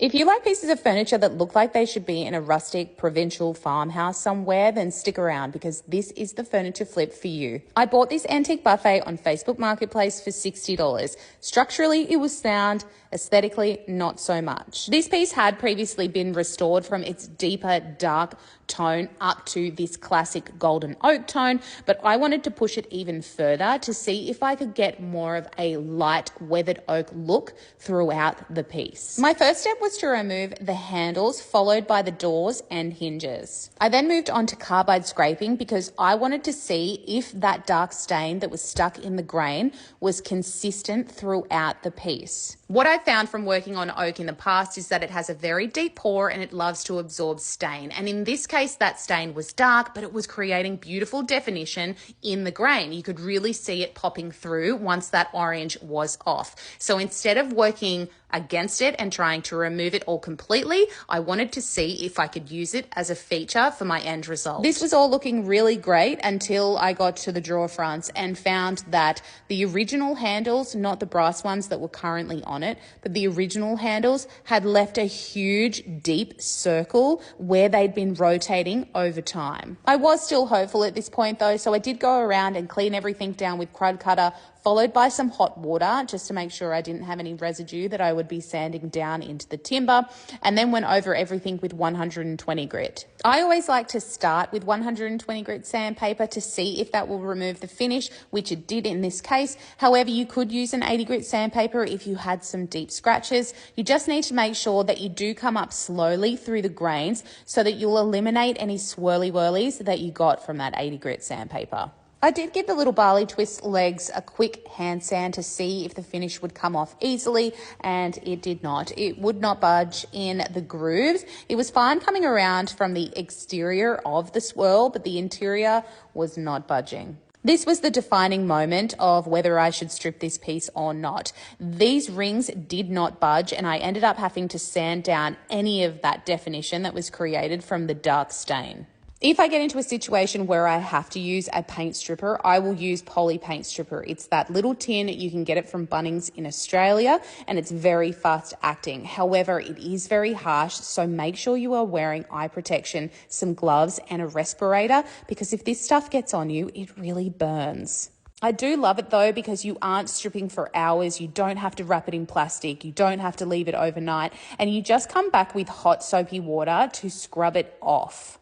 If you like pieces of furniture that look like they should be in a rustic provincial farmhouse somewhere, then stick around because this is the furniture flip for you. I bought this antique buffet on Facebook Marketplace for $60. Structurally, it was sound. Aesthetically, not so much. This piece had previously been restored from its deeper dark tone up to this classic golden oak tone, but I wanted to push it even further to see if I could get more of a light weathered oak look throughout the piece. My first step was to remove the handles, followed by the doors and hinges. I then moved on to carbide scraping because I wanted to see if that dark stain that was stuck in the grain was consistent throughout the piece. What I found from working on oak in the past is that it has a very deep pore and it loves to absorb stain. And in this case, that stain was dark, but it was creating beautiful definition in the grain. You could really see it popping through once that orange was off. So instead of working against it and trying to remove it all completely, I wanted to see if I could use it as a feature for my end result. This was all looking really great until I got to the drawer fronts and found that the original handles, not the brass ones that were currently on it, but the original handles had left a huge deep circle where they'd been rotating over time. I was still hopeful at this point though, so I did go around and clean everything down with Crud Cutter, followed by some hot water just to make sure I didn't have any residue that I would be sanding down into the timber, and then went over everything with 120 grit. I always like to start with 120 grit sandpaper to see if that will remove the finish, which it did in this case. However, you could use an 80 grit sandpaper if you had some deep scratches. You just need to make sure that you do come up slowly through the grains so that you'll eliminate any swirly whirlies that you got from that 80 grit sandpaper. I did give the little barley twist legs a quick hand sand to see if the finish would come off easily, and it did not. It would not budge in the grooves. It was fine coming around from the exterior of the swirl, but the interior was not budging. This was the defining moment of whether I should strip this piece or not. These rings did not budge, and I ended up having to sand down any of that definition that was created from the dark stain. If I get into a situation where I have to use a paint stripper, I will use Poly Paint Stripper. It's that little tin. You can get it from Bunnings in Australia, and it's very fast acting. However, it is very harsh, so make sure you are wearing eye protection, some gloves, and a respirator, because if this stuff gets on you, it really burns. I do love it though because you aren't stripping for hours, you don't have to wrap it in plastic, you don't have to leave it overnight, and you just come back with hot soapy water to scrub it off.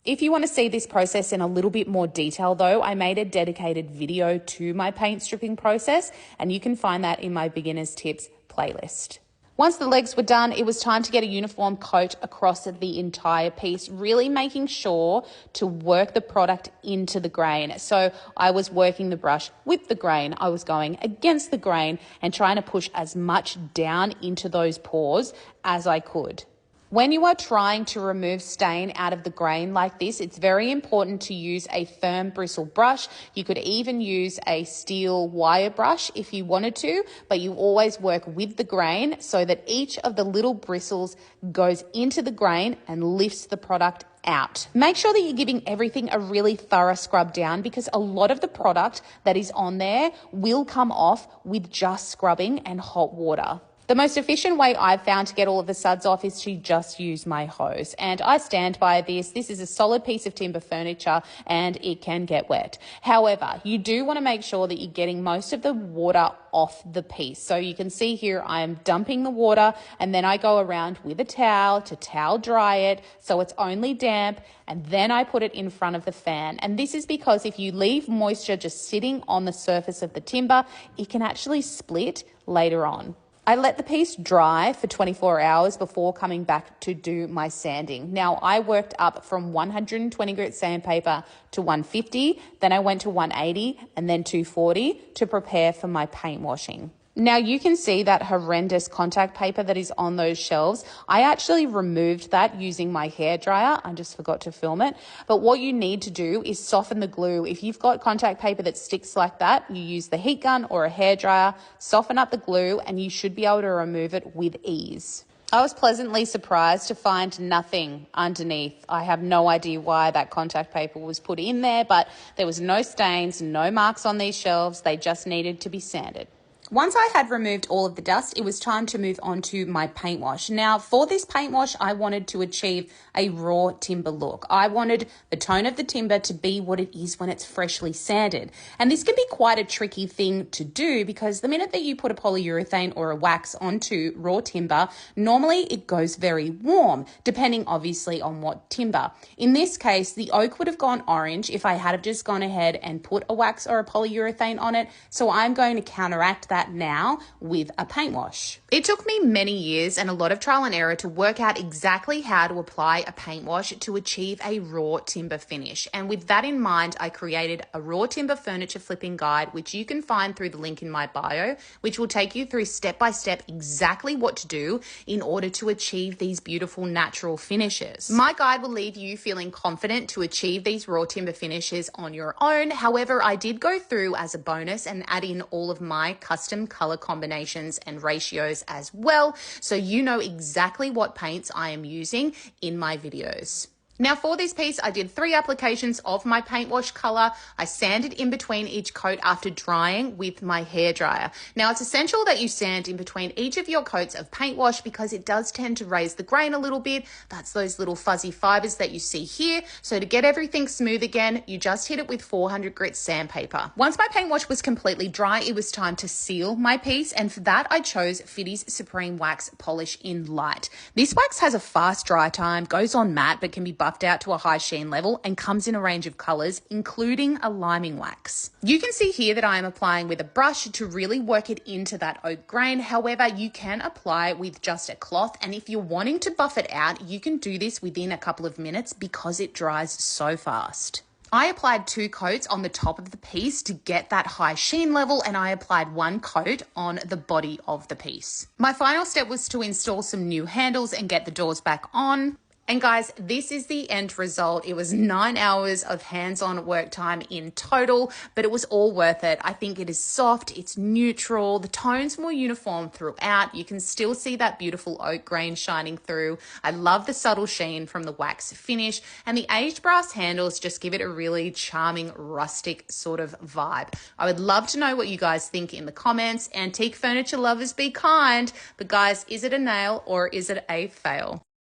If you want to see this process in a little bit more detail though, I made a dedicated video to my paint stripping process, and you can find that in my beginner's tips playlist. Once the legs were done, it was time to get a uniform coat across the entire piece, really making sure to work the product into the grain. So I was working the brush with the grain, I was going against the grain and trying to push as much down into those pores as I could. When you are trying to remove stain out of the grain like this, it's very important to use a firm bristle brush. You could even use a steel wire brush if you wanted to, but you always work with the grain so that each of the little bristles goes into the grain and lifts the product out. Make sure that you're giving everything a really thorough scrub down because a lot of the product that is on there will come off with just scrubbing and hot water. The most efficient way I've found to get all of the suds off is to just use my hose. And I stand by this. This is a solid piece of timber furniture and it can get wet. However, you do want to make sure that you're getting most of the water off the piece. So you can see here I am dumping the water and then I go around with a towel to towel dry it so it's only damp, and then I put it in front of the fan. And this is because if you leave moisture just sitting on the surface of the timber, it can actually split later on. I let the piece dry for 24 hours before coming back to do my sanding. Now, I worked up from 120 grit sandpaper to 150, then I went to 180 and then 240 to prepare for my paint washing. Now you can see that horrendous contact paper that is on those shelves. I actually removed that using my hairdryer. I just forgot to film it. But what you need to do is soften the glue. If you've got contact paper that sticks like that, you use the heat gun or a hairdryer, soften up the glue, and you should be able to remove it with ease. I was pleasantly surprised to find nothing underneath. I have no idea why that contact paper was put in there, but there was no stains, no marks on these shelves. They just needed to be sanded. Once I had removed all of the dust, it was time to move on to my paint wash. Now, for this paint wash, I wanted to achieve a raw timber look. I wanted the tone of the timber to be what it is when it's freshly sanded. And this can be quite a tricky thing to do because the minute that you put a polyurethane or a wax onto raw timber, normally it goes very warm, depending obviously on what timber. In this case, the oak would have gone orange if I had have just gone ahead and put a wax or a polyurethane on it. So I'm going to counteract that now with a paint wash. It took me many years and a lot of trial and error to work out exactly how to apply a paint wash to achieve a raw timber finish. And with that in mind, I created a raw timber furniture flipping guide, which you can find through the link in my bio, which will take you through step by step exactly what to do in order to achieve these beautiful natural finishes. My guide will leave you feeling confident to achieve these raw timber finishes on your own. However, I did go through as a bonus and add in all of my custom color combinations and ratios as well, so you know exactly what paints I am using in my videos. Now for this piece, I did 3 applications of my paint wash color. I sanded in between each coat after drying with my hairdryer. Now it's essential that you sand in between each of your coats of paint wash because it does tend to raise the grain a little bit. That's those little fuzzy fibers that you see here. So to get everything smooth again, you just hit it with 400 grit sandpaper. Once my paint wash was completely dry, it was time to seal my piece. And for that, I chose Fitty's Supreme Wax Polish in Light. This wax has a fast dry time, goes on matte, but can be buffed out to a high sheen level and comes in a range of colors, including a liming wax. You can see here that I am applying with a brush to really work it into that oak grain. However, you can apply with just a cloth, and if you're wanting to buff it out, you can do this within a couple of minutes because it dries so fast. I applied 2 coats on the top of the piece to get that high sheen level, and I applied 1 coat on the body of the piece. My final step was to install some new handles and get the doors back on. And guys, this is the end result. It was 9 hours of hands-on work time in total, but it was all worth it. I think it is soft, it's neutral, the tone's more uniform throughout. You can still see that beautiful oak grain shining through. I love the subtle sheen from the wax finish, and the aged brass handles just give it a really charming, rustic sort of vibe. I would love to know what you guys think in the comments. Antique furniture lovers, be kind. But guys, is it a nail or is it a fail?